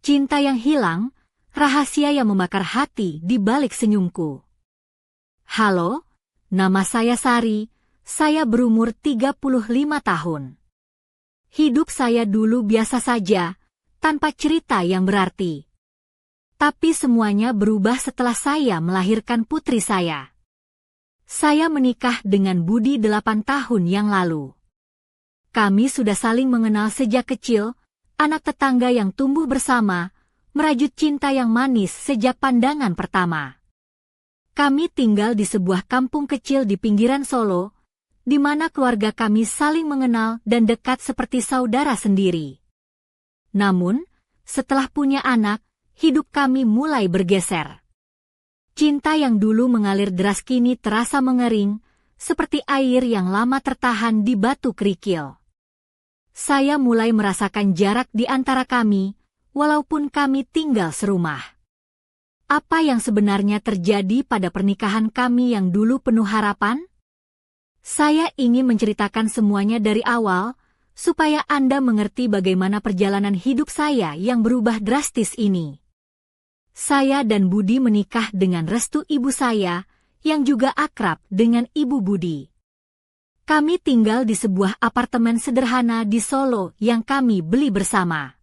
Cinta yang hilang, rahasia yang membakar hati di balik senyumku. Halo, nama saya Sari, saya berumur 35 tahun. Hidup saya dulu biasa saja, tanpa cerita yang berarti. Tapi semuanya berubah setelah saya melahirkan putri saya. Saya menikah dengan Budi 8 tahun yang lalu. Kami sudah saling mengenal sejak kecil, anak tetangga yang tumbuh bersama, merajut cinta yang manis sejak pandangan pertama. Kami tinggal di sebuah kampung kecil di pinggiran Solo, di mana keluarga kami saling mengenal dan dekat seperti saudara sendiri. Namun, setelah punya anak, hidup kami mulai bergeser. Cinta yang dulu mengalir deras kini terasa mengering, seperti air yang lama tertahan di batu kerikil. Saya mulai merasakan jarak di antara kami, walaupun kami tinggal serumah. Apa yang sebenarnya terjadi pada pernikahan kami yang dulu penuh harapan? Saya ingin menceritakan semuanya dari awal, supaya Anda mengerti bagaimana perjalanan hidup saya yang berubah drastis ini. Saya dan Budi menikah dengan restu ibu saya, yang juga akrab dengan Ibu Budi. Kami tinggal di sebuah apartemen sederhana di Solo yang kami beli bersama.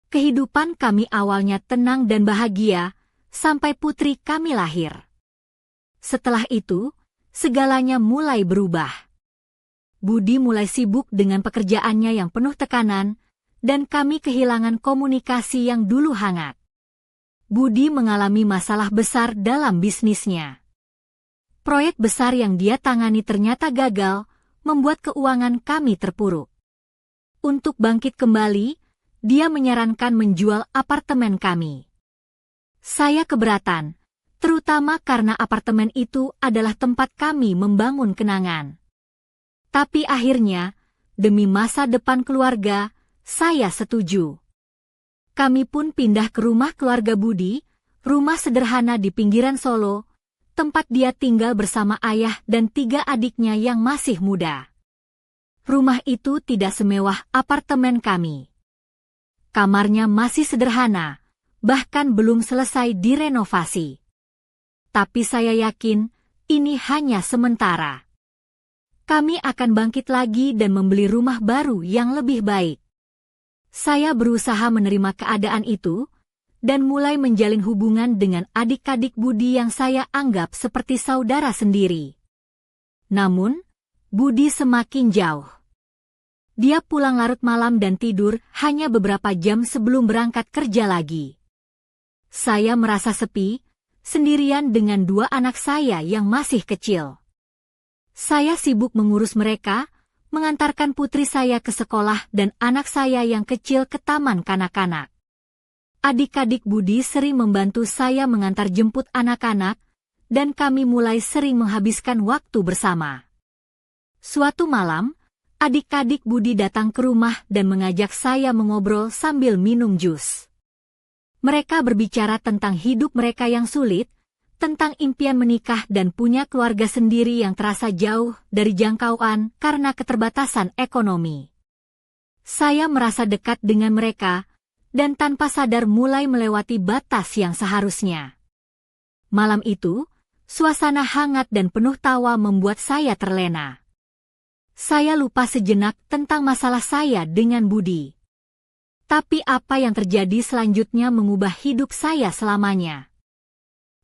Kehidupan kami awalnya tenang dan bahagia, sampai putri kami lahir. Setelah itu, segalanya mulai berubah. Budi mulai sibuk dengan pekerjaannya yang penuh tekanan, dan kami kehilangan komunikasi yang dulu hangat. Budi mengalami masalah besar dalam bisnisnya. Proyek besar yang dia tangani ternyata gagal, membuat keuangan kami terpuruk. Untuk bangkit kembali, dia menyarankan menjual apartemen kami. Saya keberatan, terutama karena apartemen itu adalah tempat kami membangun kenangan. Tapi akhirnya, demi masa depan keluarga, saya setuju. Kami pun pindah ke rumah keluarga Budi, rumah sederhana di pinggiran Solo, tempat dia tinggal bersama ayah dan 3 adiknya yang masih muda. Rumah itu tidak semewah apartemen kami. Kamarnya masih sederhana, bahkan belum selesai direnovasi. Tapi saya yakin, ini hanya sementara. Kami akan bangkit lagi dan membeli rumah baru yang lebih baik. Saya berusaha menerima keadaan itu, dan mulai menjalin hubungan dengan adik-adik Budi yang saya anggap seperti saudara sendiri. Namun, Budi semakin jauh. Dia pulang larut malam dan tidur hanya beberapa jam sebelum berangkat kerja lagi. Saya merasa sepi, sendirian dengan 2 anak saya yang masih kecil. Saya sibuk mengurus mereka, mengantarkan putri saya ke sekolah dan anak saya yang kecil ke taman kanak-kanak. Adik-adik Budi sering membantu saya mengantar jemput anak-anak, dan kami mulai sering menghabiskan waktu bersama. Suatu malam, adik-adik Budi datang ke rumah dan mengajak saya mengobrol sambil minum jus. Mereka berbicara tentang hidup mereka yang sulit, tentang impian menikah dan punya keluarga sendiri yang terasa jauh dari jangkauan karena keterbatasan ekonomi. Saya merasa dekat dengan mereka, dan tanpa sadar mulai melewati batas yang seharusnya. Malam itu, suasana hangat dan penuh tawa membuat saya terlena. Saya lupa sejenak tentang masalah saya dengan Budi. Tapi apa yang terjadi selanjutnya mengubah hidup saya selamanya.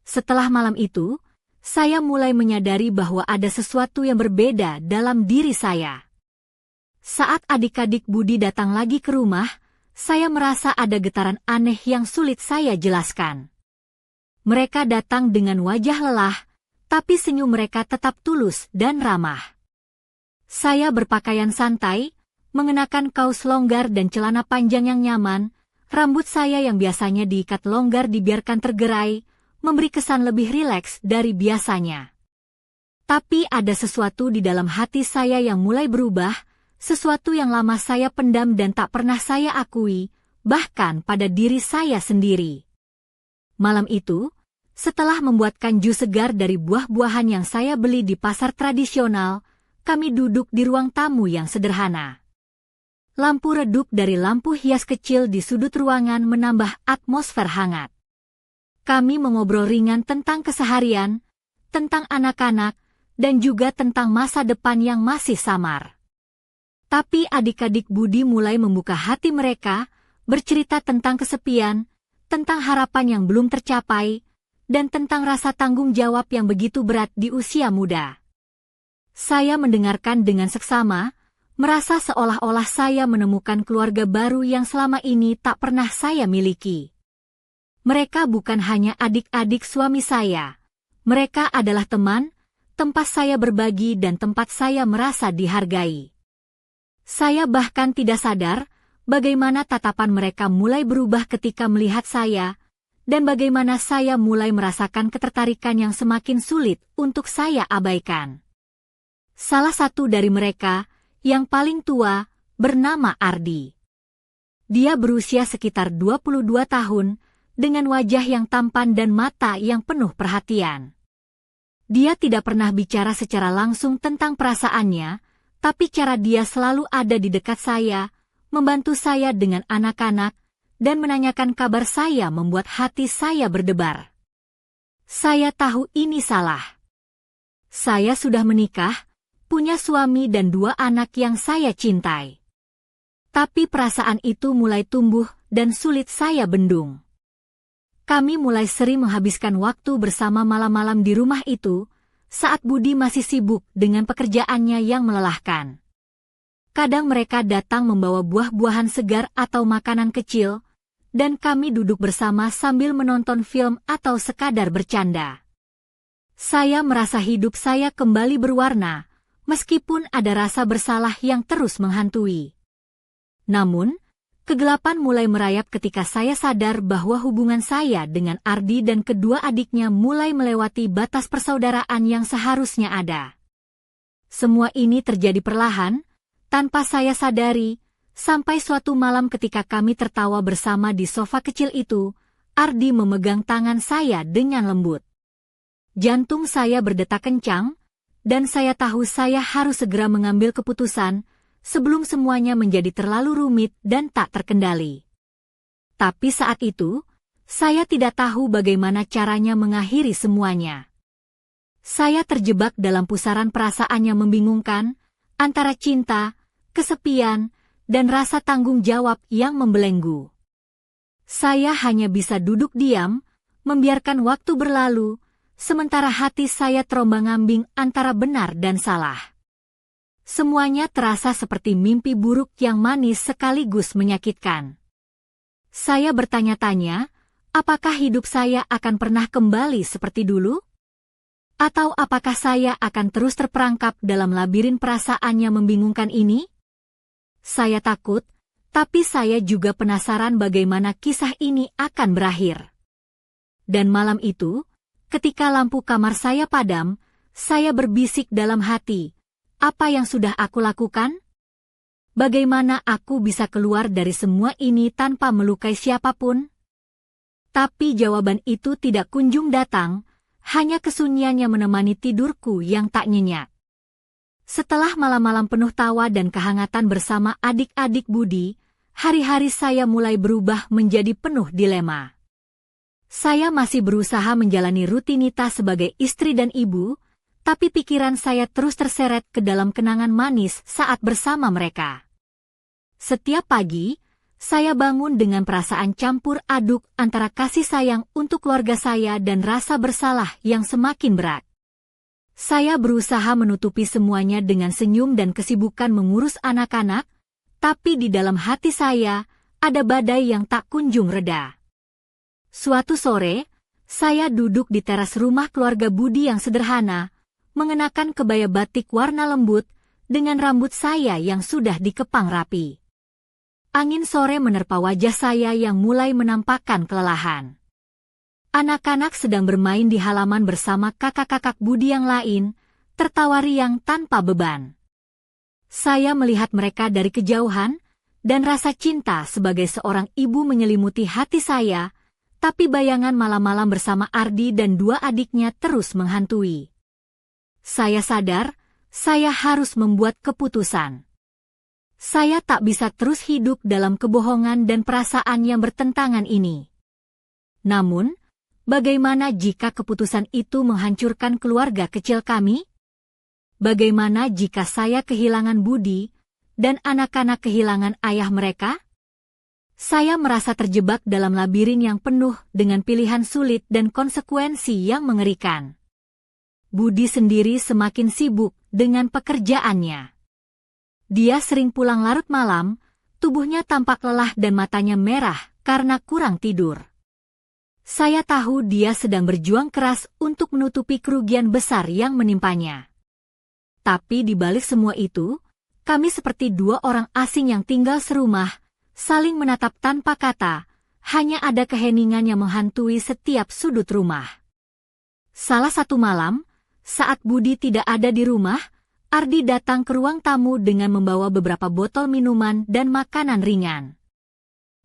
Setelah malam itu, saya mulai menyadari bahwa ada sesuatu yang berbeda dalam diri saya. Saat adik-adik Budi datang lagi ke rumah, saya merasa ada getaran aneh yang sulit saya jelaskan. Mereka datang dengan wajah lelah, tapi senyum mereka tetap tulus dan ramah. Saya berpakaian santai, mengenakan kaos longgar dan celana panjang yang nyaman, rambut saya yang biasanya diikat longgar dibiarkan tergerai, memberi kesan lebih rileks dari biasanya. Tapi ada sesuatu di dalam hati saya yang mulai berubah, sesuatu yang lama saya pendam dan tak pernah saya akui, bahkan pada diri saya sendiri. Malam itu, setelah membuatkan jus segar dari buah-buahan yang saya beli di pasar tradisional, kami duduk di ruang tamu yang sederhana. Lampu redup dari lampu hias kecil di sudut ruangan menambah atmosfer hangat. Kami mengobrol ringan tentang keseharian, tentang anak-anak, dan juga tentang masa depan yang masih samar. Tapi adik-adik Budi mulai membuka hati mereka, bercerita tentang kesepian, tentang harapan yang belum tercapai, dan tentang rasa tanggung jawab yang begitu berat di usia muda. Saya mendengarkan dengan seksama, merasa seolah-olah saya menemukan keluarga baru yang selama ini tak pernah saya miliki. Mereka bukan hanya adik-adik suami saya. Mereka adalah teman, tempat saya berbagi dan tempat saya merasa dihargai. Saya bahkan tidak sadar bagaimana tatapan mereka mulai berubah ketika melihat saya, dan bagaimana saya mulai merasakan ketertarikan yang semakin sulit untuk saya abaikan. Salah satu dari mereka, yang paling tua, bernama Ardi. Dia berusia sekitar 22 tahun, dengan wajah yang tampan dan mata yang penuh perhatian. Dia tidak pernah bicara secara langsung tentang perasaannya, tapi cara dia selalu ada di dekat saya, membantu saya dengan anak-anak, dan menanyakan kabar saya membuat hati saya berdebar. Saya tahu ini salah. Saya sudah menikah, punya suami dan 2 anak yang saya cintai. Tapi perasaan itu mulai tumbuh dan sulit saya bendung. Kami mulai sering menghabiskan waktu bersama malam-malam di rumah itu, saat Budi masih sibuk dengan pekerjaannya yang melelahkan. Kadang mereka datang membawa buah-buahan segar atau makanan kecil, dan kami duduk bersama sambil menonton film atau sekadar bercanda. Saya merasa hidup saya kembali berwarna, meskipun ada rasa bersalah yang terus menghantui. Namun, kegelapan mulai merayap ketika saya sadar bahwa hubungan saya dengan Ardi dan kedua adiknya mulai melewati batas persaudaraan yang seharusnya ada. Semua ini terjadi perlahan, tanpa saya sadari, sampai suatu malam ketika kami tertawa bersama di sofa kecil itu, Ardi memegang tangan saya dengan lembut. Jantung saya berdetak kencang, dan saya tahu saya harus segera mengambil keputusan, sebelum semuanya menjadi terlalu rumit dan tak terkendali. Tapi saat itu, saya tidak tahu bagaimana caranya mengakhiri semuanya. Saya terjebak dalam pusaran perasaan yang membingungkan, antara cinta, kesepian, dan rasa tanggung jawab yang membelenggu. Saya hanya bisa duduk diam, membiarkan waktu berlalu, sementara hati saya terombang-ambing antara benar dan salah. Semuanya terasa seperti mimpi buruk yang manis sekaligus menyakitkan. Saya bertanya-tanya, apakah hidup saya akan pernah kembali seperti dulu? Atau apakah saya akan terus terperangkap dalam labirin perasaan yang membingungkan ini? Saya takut, tapi saya juga penasaran bagaimana kisah ini akan berakhir. Dan malam itu, ketika lampu kamar saya padam, saya berbisik dalam hati, apa yang sudah aku lakukan? Bagaimana aku bisa keluar dari semua ini tanpa melukai siapapun? Tapi jawaban itu tidak kunjung datang, hanya kesunyian yang menemani tidurku yang tak nyenyak. Setelah malam-malam penuh tawa dan kehangatan bersama adik-adik Budi, hari-hari saya mulai berubah menjadi penuh dilema. Saya masih berusaha menjalani rutinitas sebagai istri dan ibu, tapi pikiran saya terus terseret ke dalam kenangan manis saat bersama mereka. Setiap pagi, saya bangun dengan perasaan campur aduk antara kasih sayang untuk keluarga saya dan rasa bersalah yang semakin berat. Saya berusaha menutupi semuanya dengan senyum dan kesibukan mengurus anak-anak, tapi di dalam hati saya, ada badai yang tak kunjung reda. Suatu sore, saya duduk di teras rumah keluarga Budi yang sederhana, mengenakan kebaya batik warna lembut, dengan rambut saya yang sudah dikepang rapi. Angin sore menerpa wajah saya yang mulai menampakkan kelelahan. Anak-anak sedang bermain di halaman bersama kakak-kakak Budi yang lain, tertawa riang tanpa beban. Saya melihat mereka dari kejauhan, dan rasa cinta sebagai seorang ibu menyelimuti hati saya, tapi bayangan malam-malam bersama Ardi dan 2 adiknya terus menghantui. Saya sadar, saya harus membuat keputusan. Saya tak bisa terus hidup dalam kebohongan dan perasaan yang bertentangan ini. Namun, bagaimana jika keputusan itu menghancurkan keluarga kecil kami? Bagaimana jika saya kehilangan Budi dan anak-anak kehilangan ayah mereka? Saya merasa terjebak dalam labirin yang penuh dengan pilihan sulit dan konsekuensi yang mengerikan. Budi sendiri semakin sibuk dengan pekerjaannya. Dia sering pulang larut malam, tubuhnya tampak lelah dan matanya merah karena kurang tidur. Saya tahu dia sedang berjuang keras untuk menutupi kerugian besar yang menimpanya. Tapi di balik semua itu, kami seperti dua orang asing yang tinggal serumah, saling menatap tanpa kata, hanya ada keheningan yang menghantui setiap sudut rumah. Salah satu malam, saat Budi tidak ada di rumah, Ardi datang ke ruang tamu dengan membawa beberapa botol minuman dan makanan ringan.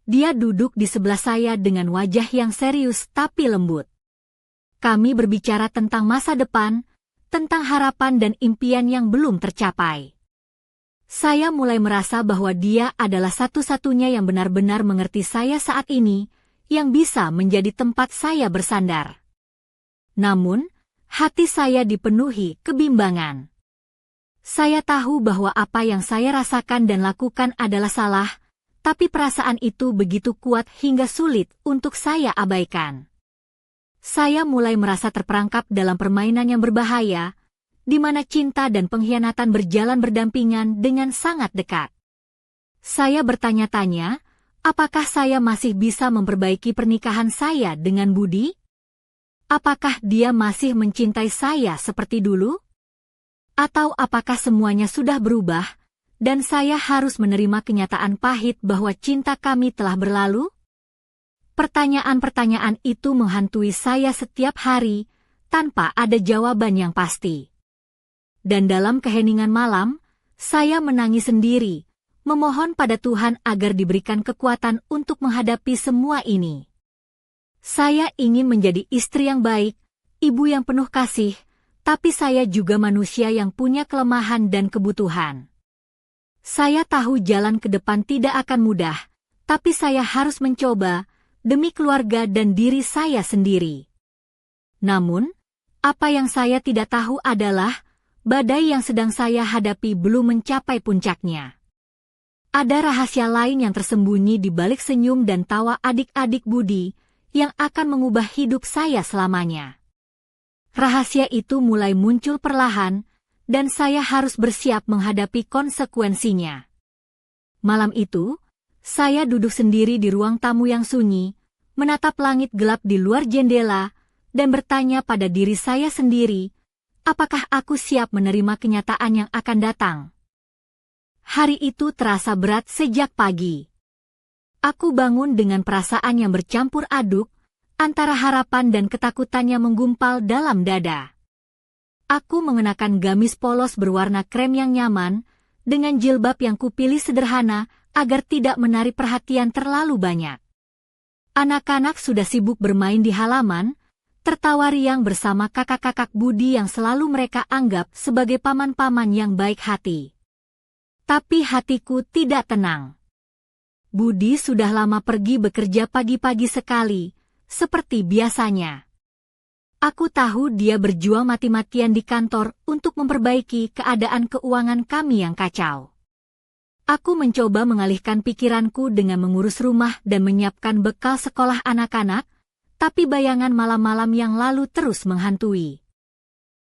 Dia duduk di sebelah saya dengan wajah yang serius tapi lembut. Kami berbicara tentang masa depan, tentang harapan dan impian yang belum tercapai. Saya mulai merasa bahwa dia adalah satu-satunya yang benar-benar mengerti saya saat ini, yang bisa menjadi tempat saya bersandar. Namun, hati saya dipenuhi kebimbangan. Saya tahu bahwa apa yang saya rasakan dan lakukan adalah salah, tapi perasaan itu begitu kuat hingga sulit untuk saya abaikan. Saya mulai merasa terperangkap dalam permainan yang berbahaya, di mana cinta dan pengkhianatan berjalan berdampingan dengan sangat dekat. Saya bertanya-tanya, apakah saya masih bisa memperbaiki pernikahan saya dengan Budi? Apakah dia masih mencintai saya seperti dulu? Atau apakah semuanya sudah berubah, dan saya harus menerima kenyataan pahit bahwa cinta kami telah berlalu? Pertanyaan-pertanyaan itu menghantui saya setiap hari, tanpa ada jawaban yang pasti. Dan dalam keheningan malam, saya menangis sendiri, memohon pada Tuhan agar diberikan kekuatan untuk menghadapi semua ini. Saya ingin menjadi istri yang baik, ibu yang penuh kasih, tapi saya juga manusia yang punya kelemahan dan kebutuhan. Saya tahu jalan ke depan tidak akan mudah, tapi saya harus mencoba, demi keluarga dan diri saya sendiri. Namun, apa yang saya tidak tahu adalah, badai yang sedang saya hadapi belum mencapai puncaknya. Ada rahasia lain yang tersembunyi di balik senyum dan tawa adik-adik Budi, yang akan mengubah hidup saya selamanya. Rahasia itu mulai muncul perlahan, dan saya harus bersiap menghadapi konsekuensinya. Malam itu, saya duduk sendiri di ruang tamu yang sunyi, menatap langit gelap di luar jendela, dan bertanya pada diri saya sendiri, apakah aku siap menerima kenyataan yang akan datang? Hari itu terasa berat sejak pagi. Aku bangun dengan perasaan yang bercampur aduk, antara harapan dan ketakutan yang menggumpal dalam dada. Aku mengenakan gamis polos berwarna krem yang nyaman, dengan jilbab yang kupilih sederhana agar tidak menarik perhatian terlalu banyak. Anak-anak sudah sibuk bermain di halaman, tertawa riang bersama kakak-kakak Budi yang selalu mereka anggap sebagai paman-paman yang baik hati. Tapi hatiku tidak tenang. Budi sudah lama pergi bekerja pagi-pagi sekali, seperti biasanya. Aku tahu dia berjuang mati-matian di kantor untuk memperbaiki keadaan keuangan kami yang kacau. Aku mencoba mengalihkan pikiranku dengan mengurus rumah dan menyiapkan bekal sekolah anak-anak, tapi bayangan malam-malam yang lalu terus menghantui.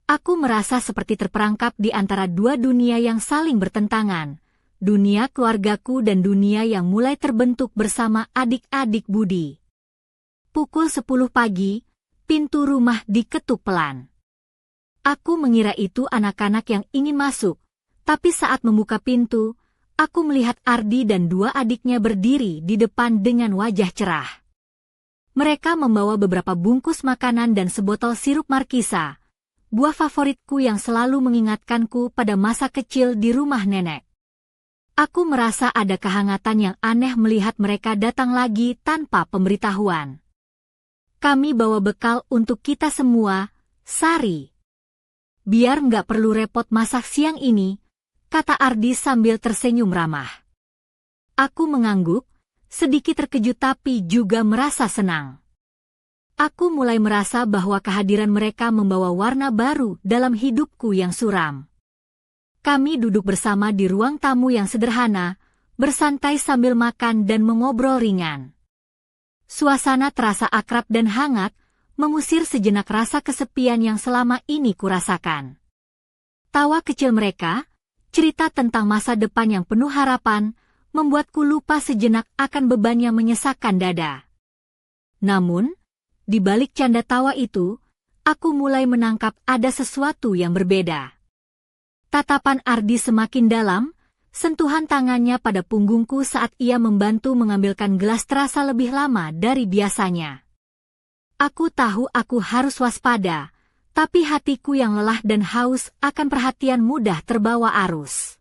Aku merasa seperti terperangkap di antara dua dunia yang saling bertentangan, dunia keluargaku dan dunia yang mulai terbentuk bersama adik-adik Budi. Pukul 10 pagi, pintu rumah diketuk pelan. Aku mengira itu anak-anak yang ingin masuk, tapi saat membuka pintu, aku melihat Ardi dan dua adiknya berdiri di depan dengan wajah cerah. Mereka membawa beberapa bungkus makanan dan sebotol sirup Markisa, buah favoritku yang selalu mengingatkanku pada masa kecil di rumah nenek. Aku merasa ada kehangatan yang aneh melihat mereka datang lagi tanpa pemberitahuan. Kami bawa bekal untuk kita semua, Sari. Biar nggak perlu repot masak siang ini, kata Ardi sambil tersenyum ramah. Aku mengangguk, sedikit terkejut tapi juga merasa senang. Aku mulai merasa bahwa kehadiran mereka membawa warna baru dalam hidupku yang suram. Kami duduk bersama di ruang tamu yang sederhana, bersantai sambil makan dan mengobrol ringan. Suasana terasa akrab dan hangat, mengusir sejenak rasa kesepian yang selama ini kurasakan. Tawa kecil mereka, cerita tentang masa depan yang penuh harapan, membuatku lupa sejenak akan beban yang menyesakkan dada. Namun, di balik canda tawa itu, aku mulai menangkap ada sesuatu yang berbeda. Tatapan Ardi semakin dalam, sentuhan tangannya pada punggungku saat ia membantu mengambilkan gelas terasa lebih lama dari biasanya. Aku tahu aku harus waspada, tapi hatiku yang lelah dan haus akan perhatian mudah terbawa arus.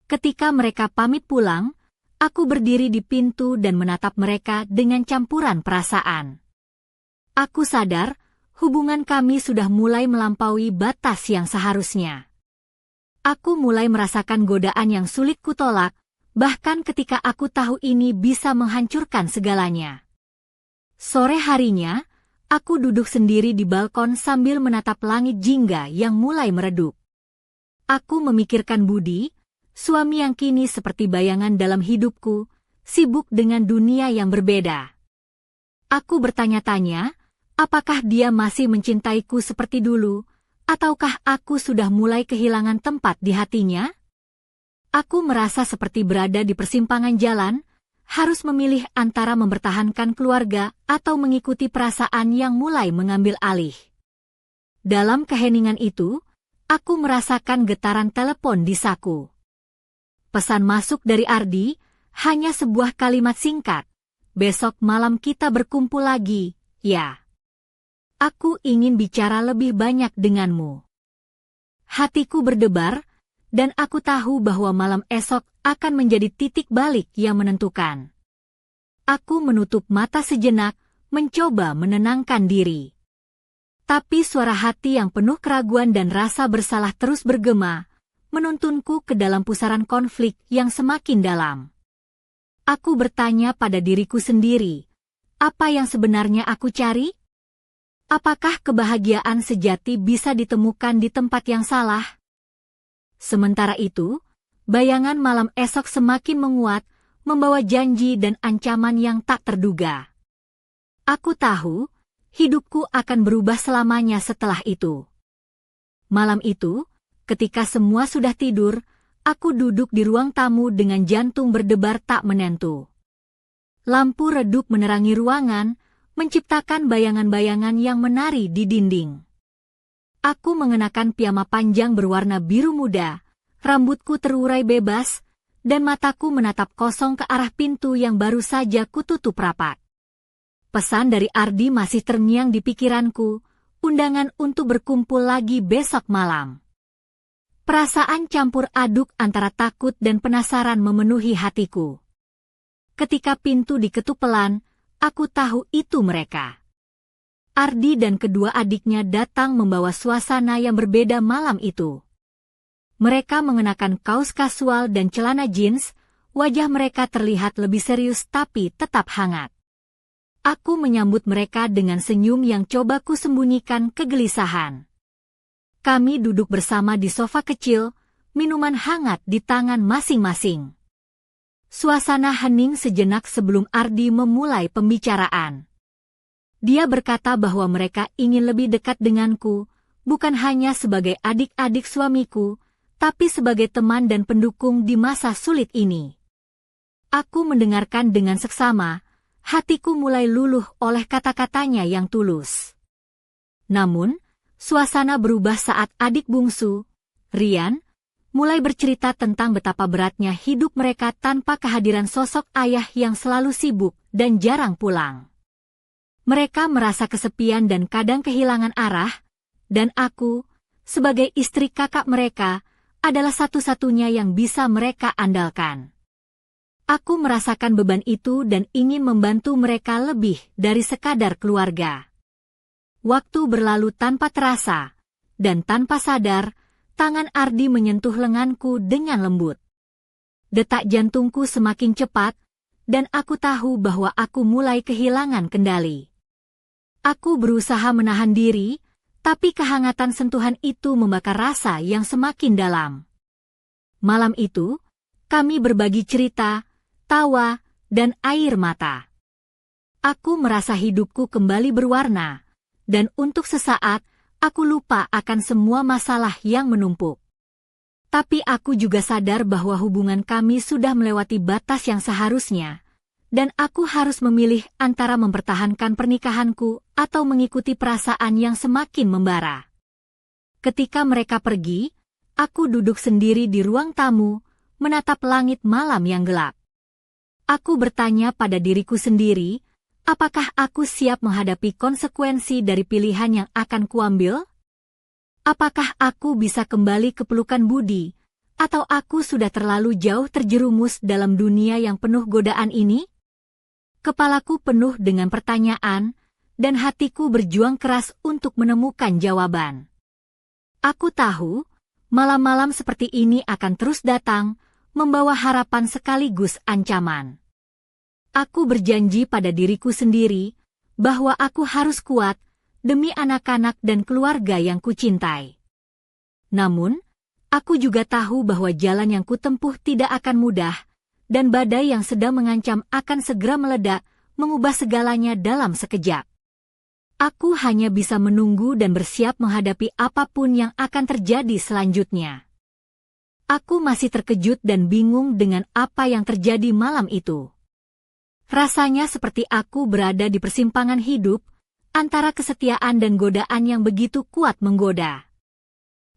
Ketika mereka pamit pulang, aku berdiri di pintu dan menatap mereka dengan campuran perasaan. Aku sadar, hubungan kami sudah mulai melampaui batas yang seharusnya. Aku mulai merasakan godaan yang sulit kutolak, bahkan ketika aku tahu ini bisa menghancurkan segalanya. Sore harinya, aku duduk sendiri di balkon sambil menatap langit jingga yang mulai meredup. Aku memikirkan Budi, suami yang kini seperti bayangan dalam hidupku, sibuk dengan dunia yang berbeda. Aku bertanya-tanya, apakah dia masih mencintaiku seperti dulu, ataukah aku sudah mulai kehilangan tempat di hatinya? Aku merasa seperti berada di persimpangan jalan, harus memilih antara mempertahankan keluarga atau mengikuti perasaan yang mulai mengambil alih. Dalam keheningan itu, aku merasakan getaran telepon di saku. Pesan masuk dari Ardi, hanya sebuah kalimat singkat. Besok malam kita berkumpul lagi, ya. Aku ingin bicara lebih banyak denganmu. Hatiku berdebar, dan aku tahu bahwa malam esok akan menjadi titik balik yang menentukan. Aku menutup mata sejenak, mencoba menenangkan diri. Tapi suara hati yang penuh keraguan dan rasa bersalah terus bergema, menuntunku ke dalam pusaran konflik yang semakin dalam. Aku bertanya pada diriku sendiri, apa yang sebenarnya aku cari? Apakah kebahagiaan sejati bisa ditemukan di tempat yang salah? Sementara itu, bayangan malam esok semakin menguat, membawa janji dan ancaman yang tak terduga. Aku tahu, hidupku akan berubah selamanya setelah itu. Malam itu, ketika semua sudah tidur, aku duduk di ruang tamu dengan jantung berdebar tak menentu. Lampu redup menerangi ruangan, menciptakan bayangan-bayangan yang menari di dinding. Aku mengenakan piyama panjang berwarna biru muda, rambutku terurai bebas, dan mataku menatap kosong ke arah pintu yang baru saja kututup rapat. Pesan dari Ardi masih terngiang di pikiranku, undangan untuk berkumpul lagi besok malam. Perasaan campur aduk antara takut dan penasaran memenuhi hatiku. Ketika pintu diketuk pelan, aku tahu itu mereka. Ardi dan kedua adiknya datang membawa suasana yang berbeda malam itu. Mereka mengenakan kaos kasual dan celana jeans, wajah mereka terlihat lebih serius tapi tetap hangat. Aku menyambut mereka dengan senyum yang coba kusembunyikan kegelisahan. Kami duduk bersama di sofa kecil, minuman hangat di tangan masing-masing. Suasana hening sejenak sebelum Ardi memulai pembicaraan. Dia berkata bahwa mereka ingin lebih dekat denganku, bukan hanya sebagai adik-adik suamiku, tapi sebagai teman dan pendukung di masa sulit ini. Aku mendengarkan dengan seksama, hatiku mulai luluh oleh kata-katanya yang tulus. Namun, suasana berubah saat adik bungsu, Rian, mulai bercerita tentang betapa beratnya hidup mereka tanpa kehadiran sosok ayah yang selalu sibuk dan jarang pulang. Mereka merasa kesepian dan kadang kehilangan arah, dan aku, sebagai istri kakak mereka, adalah satu-satunya yang bisa mereka andalkan. Aku merasakan beban itu dan ingin membantu mereka lebih dari sekadar keluarga. Waktu berlalu tanpa terasa, dan tanpa sadar, tangan Ardi menyentuh lenganku dengan lembut. Detak jantungku semakin cepat, dan aku tahu bahwa aku mulai kehilangan kendali. Aku berusaha menahan diri, tapi kehangatan sentuhan itu membakar rasa yang semakin dalam. Malam itu, kami berbagi cerita, tawa, dan air mata. Aku merasa hidupku kembali berwarna, dan untuk sesaat, aku lupa akan semua masalah yang menumpuk. Tapi aku juga sadar bahwa hubungan kami sudah melewati batas yang seharusnya, dan aku harus memilih antara mempertahankan pernikahanku atau mengikuti perasaan yang semakin membara. Ketika mereka pergi, aku duduk sendiri di ruang tamu, menatap langit malam yang gelap. Aku bertanya pada diriku sendiri, apakah aku siap menghadapi konsekuensi dari pilihan yang akan kuambil? Apakah aku bisa kembali ke pelukan Budi, atau aku sudah terlalu jauh terjerumus dalam dunia yang penuh godaan ini? Kepalaku penuh dengan pertanyaan, dan hatiku berjuang keras untuk menemukan jawaban. Aku tahu, malam-malam seperti ini akan terus datang, membawa harapan sekaligus ancaman. Aku berjanji pada diriku sendiri, bahwa aku harus kuat, demi anak-anak dan keluarga yang kucintai. Namun, aku juga tahu bahwa jalan yang kutempuh tidak akan mudah, dan badai yang sedang mengancam akan segera meledak, mengubah segalanya dalam sekejap. Aku hanya bisa menunggu dan bersiap menghadapi apapun yang akan terjadi selanjutnya. Aku masih terkejut dan bingung dengan apa yang terjadi malam itu. Rasanya seperti aku berada di persimpangan hidup, antara kesetiaan dan godaan yang begitu kuat menggoda.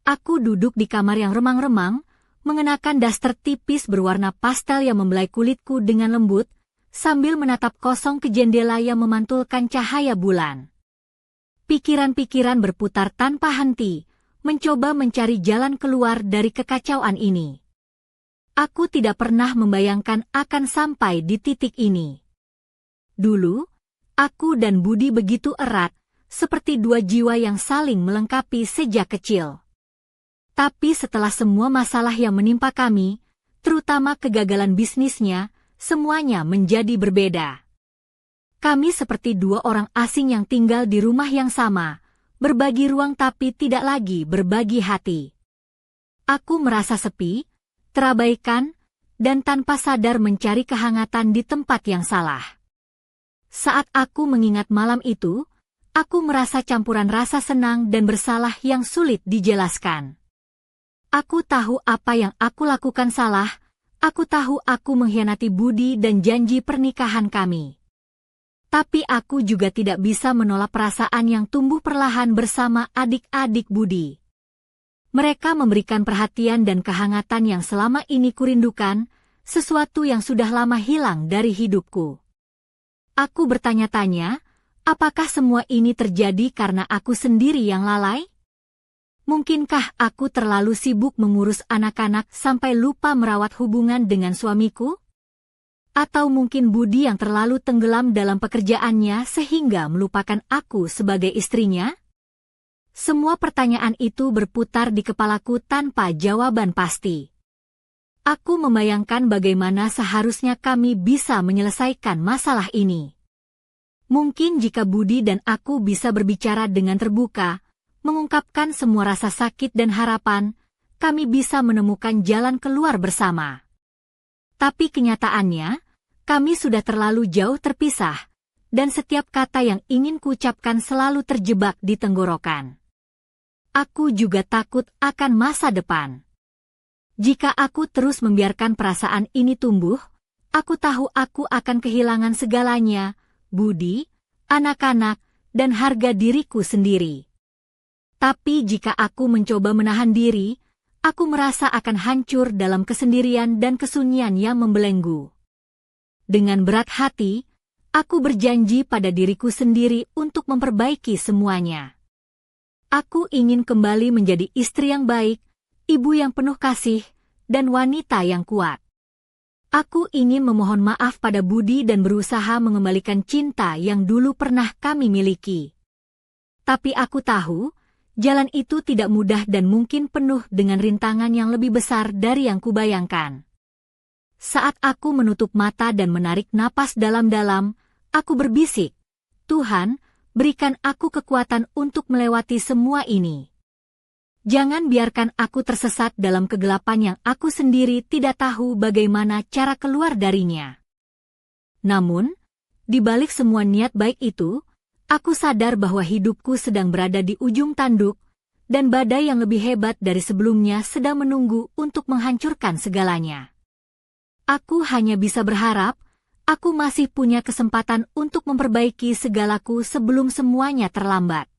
Aku duduk di kamar yang remang-remang, mengenakan daster tipis berwarna pastel yang membelai kulitku dengan lembut, sambil menatap kosong ke jendela yang memantulkan cahaya bulan. Pikiran-pikiran berputar tanpa henti, mencoba mencari jalan keluar dari kekacauan ini. Aku tidak pernah membayangkan akan sampai di titik ini. Dulu, aku dan Budi begitu erat, seperti dua jiwa yang saling melengkapi sejak kecil. Tapi setelah semua masalah yang menimpa kami, terutama kegagalan bisnisnya, semuanya menjadi berbeda. Kami seperti dua orang asing yang tinggal di rumah yang sama, berbagi ruang tapi tidak lagi berbagi hati. Aku merasa sepi, terabaikan, dan tanpa sadar mencari kehangatan di tempat yang salah. Saat aku mengingat malam itu, aku merasa campuran rasa senang dan bersalah yang sulit dijelaskan. Aku tahu apa yang aku lakukan salah, aku tahu aku mengkhianati Budi dan janji pernikahan kami. Tapi aku juga tidak bisa menolak perasaan yang tumbuh perlahan bersama adik-adik Budi. Mereka memberikan perhatian dan kehangatan yang selama ini kurindukan, sesuatu yang sudah lama hilang dari hidupku. Aku bertanya-tanya, apakah semua ini terjadi karena aku sendiri yang lalai? Mungkinkah aku terlalu sibuk mengurus anak-anak sampai lupa merawat hubungan dengan suamiku? Atau mungkin Budi yang terlalu tenggelam dalam pekerjaannya sehingga melupakan aku sebagai istrinya? Semua pertanyaan itu berputar di kepalaku tanpa jawaban pasti. Aku membayangkan bagaimana seharusnya kami bisa menyelesaikan masalah ini. Mungkin jika Budi dan aku bisa berbicara dengan terbuka, mengungkapkan semua rasa sakit dan harapan, kami bisa menemukan jalan keluar bersama. Tapi kenyataannya, kami sudah terlalu jauh terpisah, dan setiap kata yang ingin kuucapkan selalu terjebak di tenggorokan. Aku juga takut akan masa depan. Jika aku terus membiarkan perasaan ini tumbuh, aku tahu aku akan kehilangan segalanya, Budi, anak-anak, dan harga diriku sendiri. Tapi jika aku mencoba menahan diri, aku merasa akan hancur dalam kesendirian dan kesunyian yang membelenggu. Dengan berat hati, aku berjanji pada diriku sendiri untuk memperbaiki semuanya. Aku ingin kembali menjadi istri yang baik, ibu yang penuh kasih, dan wanita yang kuat. Aku ingin memohon maaf pada Budi dan berusaha mengembalikan cinta yang dulu pernah kami miliki. Tapi aku tahu, Jalan itu tidak mudah dan mungkin penuh dengan rintangan yang lebih besar dari yang kubayangkan. Saat aku menutup mata dan menarik napas dalam-dalam, aku berbisik, "Tuhan, berikan aku kekuatan untuk melewati semua ini. Jangan biarkan aku tersesat dalam kegelapan yang aku sendiri tidak tahu bagaimana cara keluar darinya." Namun, di balik semua niat baik itu, aku sadar bahwa hidupku sedang berada di ujung tanduk, dan badai yang lebih hebat dari sebelumnya sedang menunggu untuk menghancurkan segalanya. Aku hanya bisa berharap, aku masih punya kesempatan untuk memperbaiki segalaku sebelum semuanya terlambat.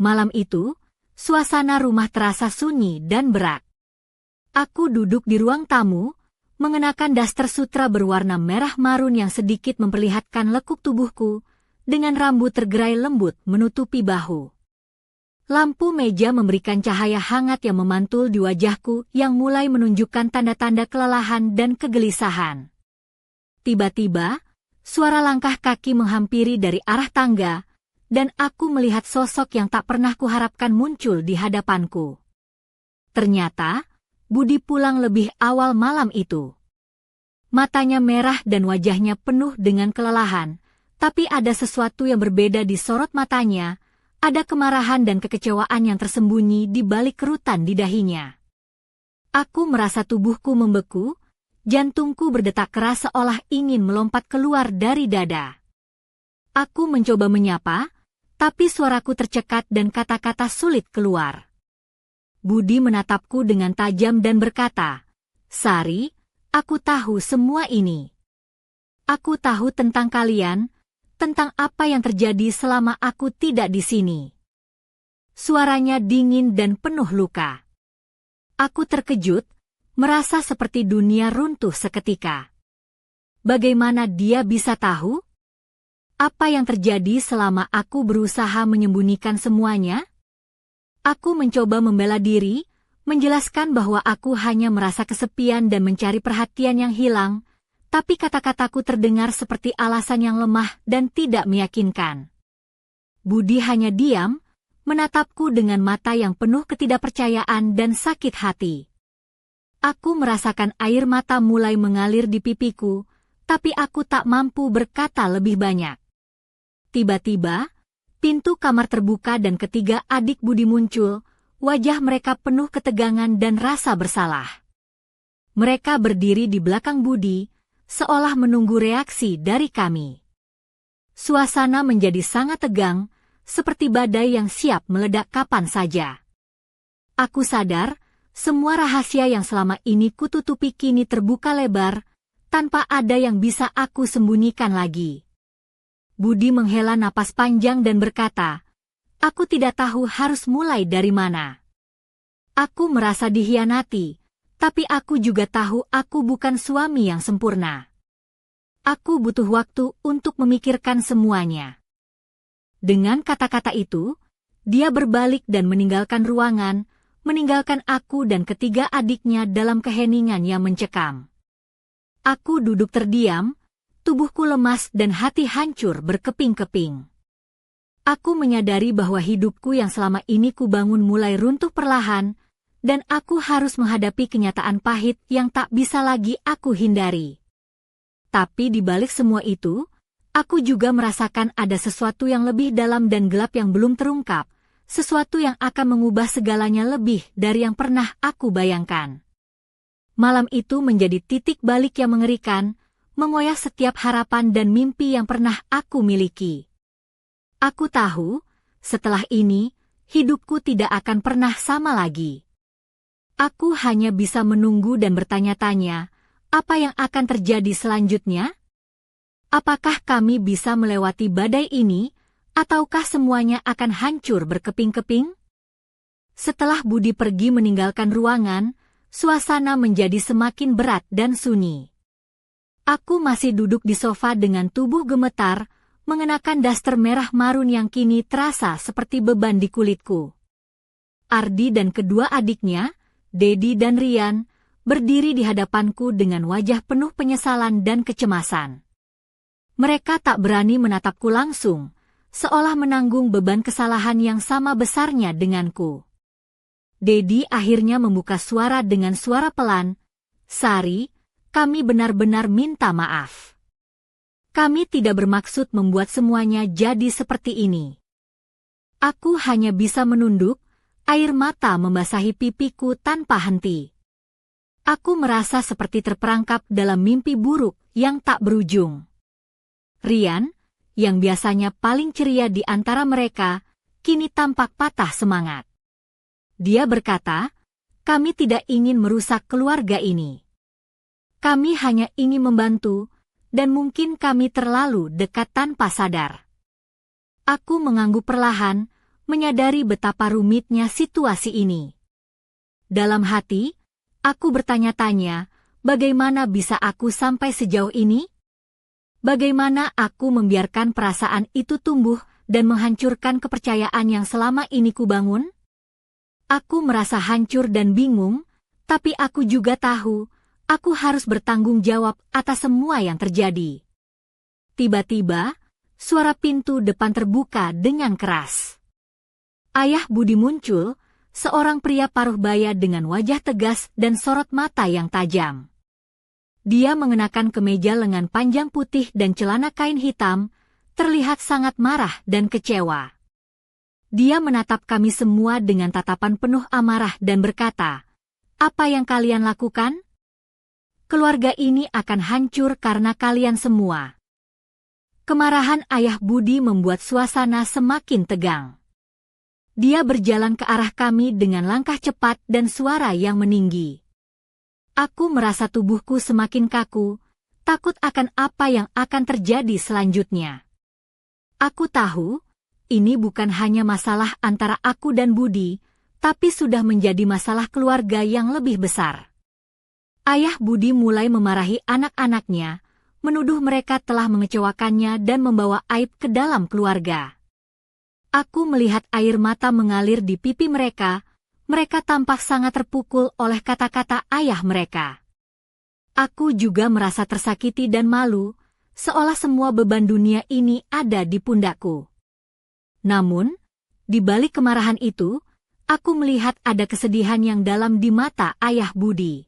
Malam itu, suasana rumah terasa sunyi dan berat. Aku duduk di ruang tamu, mengenakan daster sutra berwarna merah marun yang sedikit memperlihatkan lekuk tubuhku, dengan rambut tergerai lembut menutupi bahu. Lampu meja memberikan cahaya hangat yang memantul di wajahku yang mulai menunjukkan tanda-tanda kelelahan dan kegelisahan. Tiba-tiba, suara langkah kaki menghampiri dari arah tangga, dan aku melihat sosok yang tak pernah kuharapkan muncul di hadapanku. Ternyata, Budi pulang lebih awal malam itu. Matanya merah dan wajahnya penuh dengan kelelahan, tapi ada sesuatu yang berbeda di sorot matanya, ada kemarahan dan kekecewaan yang tersembunyi di balik kerutan di dahinya. Aku merasa tubuhku membeku, jantungku berdetak keras seolah ingin melompat keluar dari dada. Aku mencoba menyapa, tapi suaraku tercekat dan kata-kata sulit keluar. Budi menatapku dengan tajam dan berkata, "Sari, aku tahu semua ini. Aku tahu tentang kalian, tentang apa yang terjadi selama aku tidak di sini." Suaranya dingin dan penuh luka. Aku terkejut, merasa seperti dunia runtuh seketika. Bagaimana dia bisa tahu? Apa yang terjadi selama aku berusaha menyembunyikan semuanya? Aku mencoba membela diri, menjelaskan bahwa aku hanya merasa kesepian dan mencari perhatian yang hilang, tapi kata-kataku terdengar seperti alasan yang lemah dan tidak meyakinkan. Budi hanya diam, menatapku dengan mata yang penuh ketidakpercayaan dan sakit hati. Aku merasakan air mata mulai mengalir di pipiku, tapi aku tak mampu berkata lebih banyak. Tiba-tiba, pintu kamar terbuka dan ketiga adik Budi muncul, wajah mereka penuh ketegangan dan rasa bersalah. Mereka berdiri di belakang Budi, seolah menunggu reaksi dari kami. Suasana menjadi sangat tegang, seperti badai yang siap meledak kapan saja. Aku sadar, semua rahasia yang selama ini kututupi kini terbuka lebar, tanpa ada yang bisa aku sembunyikan lagi. Budi menghela napas panjang dan berkata, "Aku tidak tahu harus mulai dari mana. Aku merasa dikhianati, tapi aku juga tahu aku bukan suami yang sempurna. Aku butuh waktu untuk memikirkan semuanya." Dengan kata-kata itu, dia berbalik dan meninggalkan ruangan, meninggalkan aku dan ketiga adiknya dalam keheningan yang mencekam. Aku duduk terdiam, tubuhku lemas dan hati hancur berkeping-keping. Aku menyadari bahwa hidupku yang selama ini kubangun mulai runtuh perlahan, dan aku harus menghadapi kenyataan pahit yang tak bisa lagi aku hindari. Tapi di balik semua itu, aku juga merasakan ada sesuatu yang lebih dalam dan gelap yang belum terungkap, sesuatu yang akan mengubah segalanya lebih dari yang pernah aku bayangkan. Malam itu menjadi titik balik yang mengerikan, mengoyak setiap harapan dan mimpi yang pernah aku miliki. Aku tahu, setelah ini, hidupku tidak akan pernah sama lagi. Aku hanya bisa menunggu dan bertanya-tanya, apa yang akan terjadi selanjutnya? Apakah kami bisa melewati badai ini, ataukah semuanya akan hancur berkeping-keping? Setelah Budi pergi meninggalkan ruangan, suasana menjadi semakin berat dan sunyi. Aku masih duduk di sofa dengan tubuh gemetar, mengenakan daster merah marun yang kini terasa seperti beban di kulitku. Ardi dan kedua adiknya, Dedi dan Rian, berdiri di hadapanku dengan wajah penuh penyesalan dan kecemasan. Mereka tak berani menatapku langsung, seolah menanggung beban kesalahan yang sama besarnya denganku. Dedi akhirnya membuka suara dengan suara pelan, "Sari, kami benar-benar minta maaf. Kami tidak bermaksud membuat semuanya jadi seperti ini." Aku hanya bisa menunduk, air mata membasahi pipiku tanpa henti. Aku merasa seperti terperangkap dalam mimpi buruk yang tak berujung. Rian, yang biasanya paling ceria di antara mereka, kini tampak patah semangat. Dia berkata, "Kami tidak ingin merusak keluarga ini. Kami hanya ingin membantu, dan mungkin kami terlalu dekat tanpa sadar." Aku mengangguk perlahan, menyadari betapa rumitnya situasi ini. Dalam hati, aku bertanya-tanya, bagaimana bisa aku sampai sejauh ini? Bagaimana aku membiarkan perasaan itu tumbuh dan menghancurkan kepercayaan yang selama ini kubangun? Aku merasa hancur dan bingung, tapi aku juga tahu, aku harus bertanggung jawab atas semua yang terjadi. Tiba-tiba, suara pintu depan terbuka dengan keras. Ayah Budi muncul, seorang pria paruh baya dengan wajah tegas dan sorot mata yang tajam. Dia mengenakan kemeja lengan panjang putih dan celana kain hitam, terlihat sangat marah dan kecewa. Dia menatap kami semua dengan tatapan penuh amarah dan berkata, "Apa yang kalian lakukan? Keluarga ini akan hancur karena kalian semua." Kemarahan Ayah Budi membuat suasana semakin tegang. Dia berjalan ke arah kami dengan langkah cepat dan suara yang meninggi. Aku merasa tubuhku semakin kaku, takut akan apa yang akan terjadi selanjutnya. Aku tahu, ini bukan hanya masalah antara aku dan Budi, tapi sudah menjadi masalah keluarga yang lebih besar. Ayah Budi mulai memarahi anak-anaknya, menuduh mereka telah mengecewakannya dan membawa aib ke dalam keluarga. Aku melihat air mata mengalir di pipi mereka, mereka tampak sangat terpukul oleh kata-kata ayah mereka. Aku juga merasa tersakiti dan malu, seolah semua beban dunia ini ada di pundakku. Namun, di balik kemarahan itu, aku melihat ada kesedihan yang dalam di mata ayah Budi.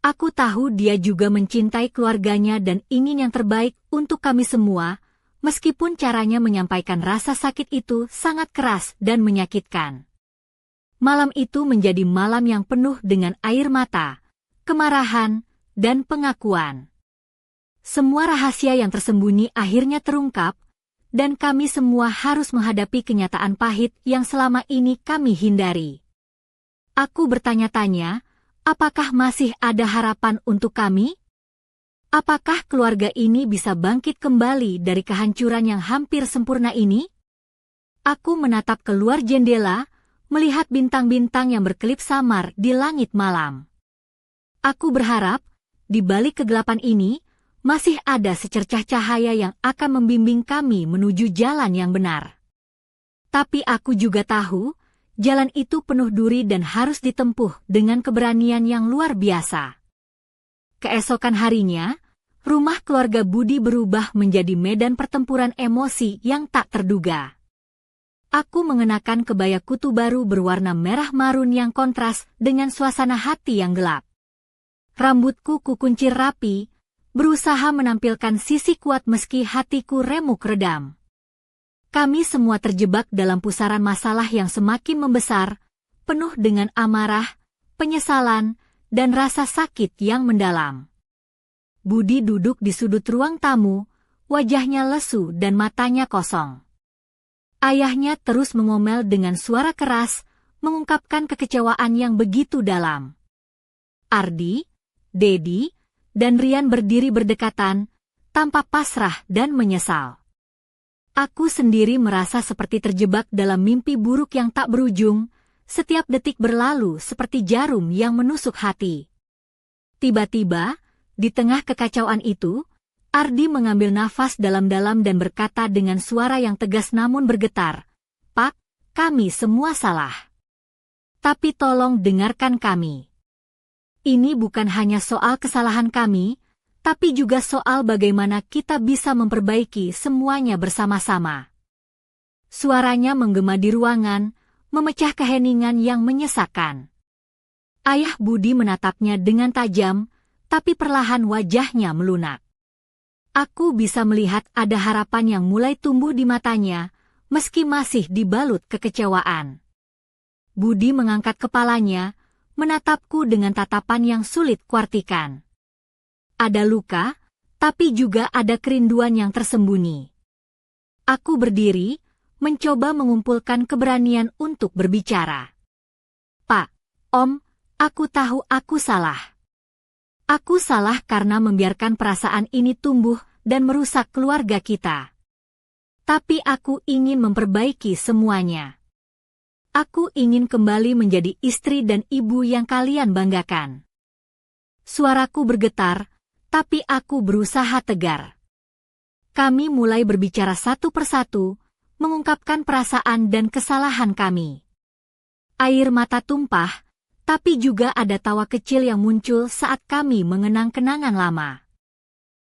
Aku tahu dia juga mencintai keluarganya dan ingin yang terbaik untuk kami semua, meskipun caranya menyampaikan rasa sakit itu sangat keras dan menyakitkan. Malam itu menjadi malam yang penuh dengan air mata, kemarahan, dan pengakuan. Semua rahasia yang tersembunyi akhirnya terungkap, dan kami semua harus menghadapi kenyataan pahit yang selama ini kami hindari. Aku bertanya-tanya, apakah masih ada harapan untuk kami? Apakah keluarga ini bisa bangkit kembali dari kehancuran yang hampir sempurna ini? Aku menatap keluar jendela, melihat bintang-bintang yang berkelip samar di langit malam. Aku berharap, di balik kegelapan ini, masih ada secercah cahaya yang akan membimbing kami menuju jalan yang benar. Tapi aku juga tahu, jalan itu penuh duri dan harus ditempuh dengan keberanian yang luar biasa. Keesokan harinya, rumah keluarga Budi berubah menjadi medan pertempuran emosi yang tak terduga. Aku mengenakan kebaya kutu baru berwarna merah marun yang kontras dengan suasana hati yang gelap. Rambutku kukuncir rapi, berusaha menampilkan sisi kuat meski hatiku remuk redam. Kami semua terjebak dalam pusaran masalah yang semakin membesar, penuh dengan amarah, penyesalan, dan rasa sakit yang mendalam. Budi duduk di sudut ruang tamu, wajahnya lesu dan matanya kosong. Ayahnya terus mengomel dengan suara keras, mengungkapkan kekecewaan yang begitu dalam. Ardi, Dedi, dan Rian berdiri berdekatan, tampak pasrah dan menyesal. Aku sendiri merasa seperti terjebak dalam mimpi buruk yang tak berujung, setiap detik berlalu seperti jarum yang menusuk hati. Tiba-tiba, di tengah kekacauan itu, Ardi mengambil nafas dalam-dalam dan berkata dengan suara yang tegas namun bergetar, "Pak, kami semua salah. Tapi tolong dengarkan kami. Ini bukan hanya soal kesalahan kami, tapi juga soal bagaimana kita bisa memperbaiki semuanya bersama-sama." Suaranya menggema di ruangan, memecah keheningan yang menyesakkan. Ayah Budi menatapnya dengan tajam, tapi perlahan wajahnya melunak. Aku bisa melihat ada harapan yang mulai tumbuh di matanya, meski masih dibalut kekecewaan. Budi mengangkat kepalanya, menatapku dengan tatapan yang sulit kuartikan. Ada luka, tapi juga ada kerinduan yang tersembunyi. Aku berdiri, mencoba mengumpulkan keberanian untuk berbicara. Pak, Om, aku tahu aku salah. Aku salah karena membiarkan perasaan ini tumbuh dan merusak keluarga kita. Tapi aku ingin memperbaiki semuanya. Aku ingin kembali menjadi istri dan ibu yang kalian banggakan. Suaraku bergetar, tapi aku berusaha tegar. Kami mulai berbicara satu persatu, mengungkapkan perasaan dan kesalahan kami. Air mata tumpah, tapi juga ada tawa kecil yang muncul saat kami mengenang kenangan lama.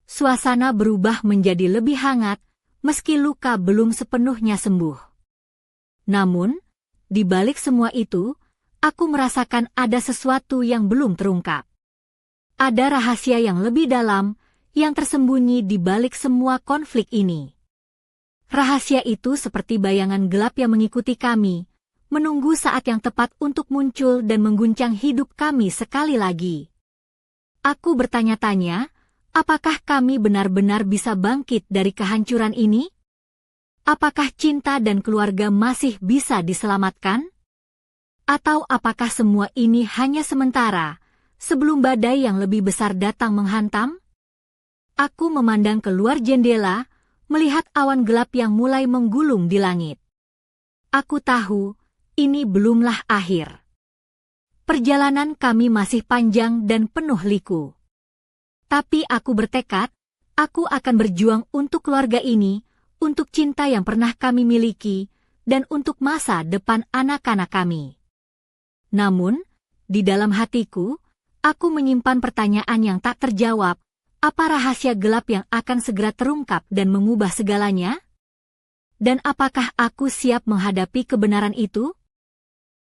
Suasana berubah menjadi lebih hangat, meski luka belum sepenuhnya sembuh. Namun, di balik semua itu, aku merasakan ada sesuatu yang belum terungkap. Ada rahasia yang lebih dalam, yang tersembunyi di balik semua konflik ini. Rahasia itu seperti bayangan gelap yang mengikuti kami, menunggu saat yang tepat untuk muncul dan mengguncang hidup kami sekali lagi. Aku bertanya-tanya, apakah kami benar-benar bisa bangkit dari kehancuran ini? Apakah cinta dan keluarga masih bisa diselamatkan? Atau apakah semua ini hanya sementara, sebelum badai yang lebih besar datang menghantam? Aku memandang keluar jendela, melihat awan gelap yang mulai menggulung di langit. Aku tahu, ini belumlah akhir. Perjalanan kami masih panjang dan penuh liku. Tapi aku bertekad, aku akan berjuang untuk keluarga ini, untuk cinta yang pernah kami miliki, dan untuk masa depan anak-anak kami. Namun, di dalam hatiku, aku menyimpan pertanyaan yang tak terjawab, apa rahasia gelap yang akan segera terungkap dan mengubah segalanya? Dan apakah aku siap menghadapi kebenaran itu?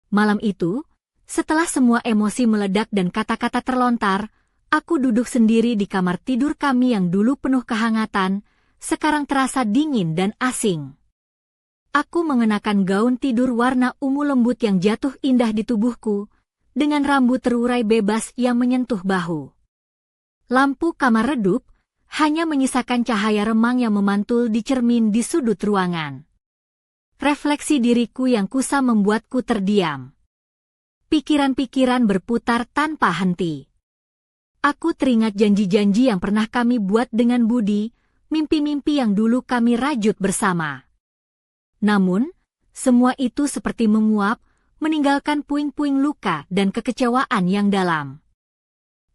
Malam itu, setelah semua emosi meledak dan kata-kata terlontar, aku duduk sendiri di kamar tidur kami yang dulu penuh kehangatan, sekarang terasa dingin dan asing. Aku mengenakan gaun tidur warna ungu lembut yang jatuh indah di tubuhku, dengan rambut terurai bebas yang menyentuh bahu. Lampu kamar redup, hanya menyisakan cahaya remang yang memantul di cermin di sudut ruangan. Refleksi diriku yang kusam membuatku terdiam. Pikiran-pikiran berputar tanpa henti. Aku teringat janji-janji yang pernah kami buat dengan Budi, mimpi-mimpi yang dulu kami rajut bersama. Namun, semua itu seperti menguap, meninggalkan puing-puing luka dan kekecewaan yang dalam.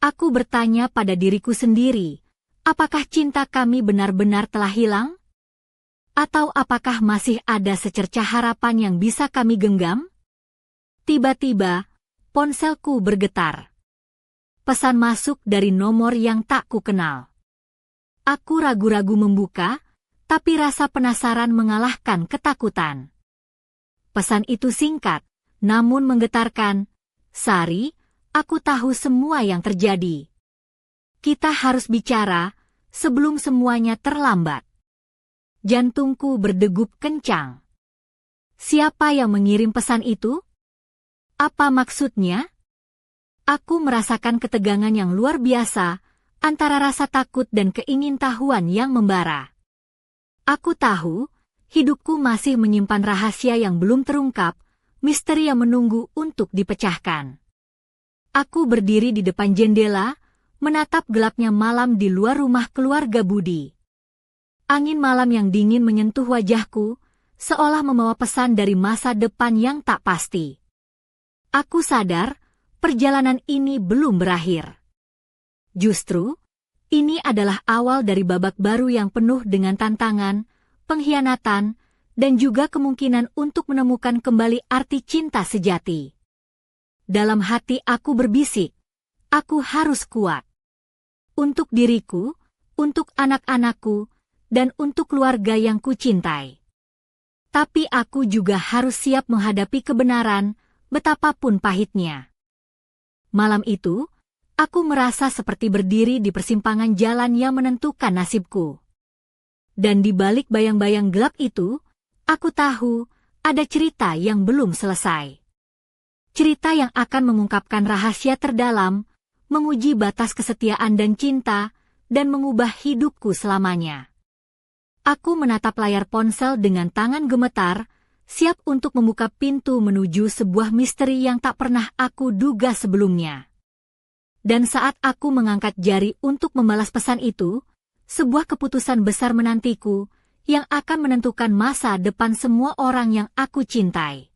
Aku bertanya pada diriku sendiri, apakah cinta kami benar-benar telah hilang? Atau apakah masih ada secercah harapan yang bisa kami genggam? Tiba-tiba, ponselku bergetar. Pesan masuk dari nomor yang tak kukenal. Aku ragu-ragu membuka, tapi rasa penasaran mengalahkan ketakutan. Pesan itu singkat, namun menggetarkan. Sari, aku tahu semua yang terjadi. Kita harus bicara, sebelum semuanya terlambat. Jantungku berdegup kencang. Siapa yang mengirim pesan itu? Apa maksudnya? Aku merasakan ketegangan yang luar biasa, antara rasa takut dan keingintahuan yang membara. Aku tahu, hidupku masih menyimpan rahasia yang belum terungkap, misteri yang menunggu untuk dipecahkan. Aku berdiri di depan jendela, menatap gelapnya malam di luar rumah keluarga Budi. Angin malam yang dingin menyentuh wajahku, seolah membawa pesan dari masa depan yang tak pasti. Aku sadar, perjalanan ini belum berakhir. Justru, ini adalah awal dari babak baru yang penuh dengan tantangan, pengkhianatan, dan juga kemungkinan untuk menemukan kembali arti cinta sejati. Dalam hati aku berbisik, aku harus kuat. Untuk diriku, untuk anak-anakku, dan untuk keluarga yang kucintai. Tapi aku juga harus siap menghadapi kebenaran, betapapun pahitnya. Malam itu, aku merasa seperti berdiri di persimpangan jalan yang menentukan nasibku. Dan di balik bayang-bayang gelap itu, aku tahu ada cerita yang belum selesai. Cerita yang akan mengungkapkan rahasia terdalam, menguji batas kesetiaan dan cinta, dan mengubah hidupku selamanya. Aku menatap layar ponsel dengan tangan gemetar, siap untuk membuka pintu menuju sebuah misteri yang tak pernah aku duga sebelumnya. Dan saat aku mengangkat jari untuk membalas pesan itu, sebuah keputusan besar menantiku, yang akan menentukan masa depan semua orang yang aku cintai.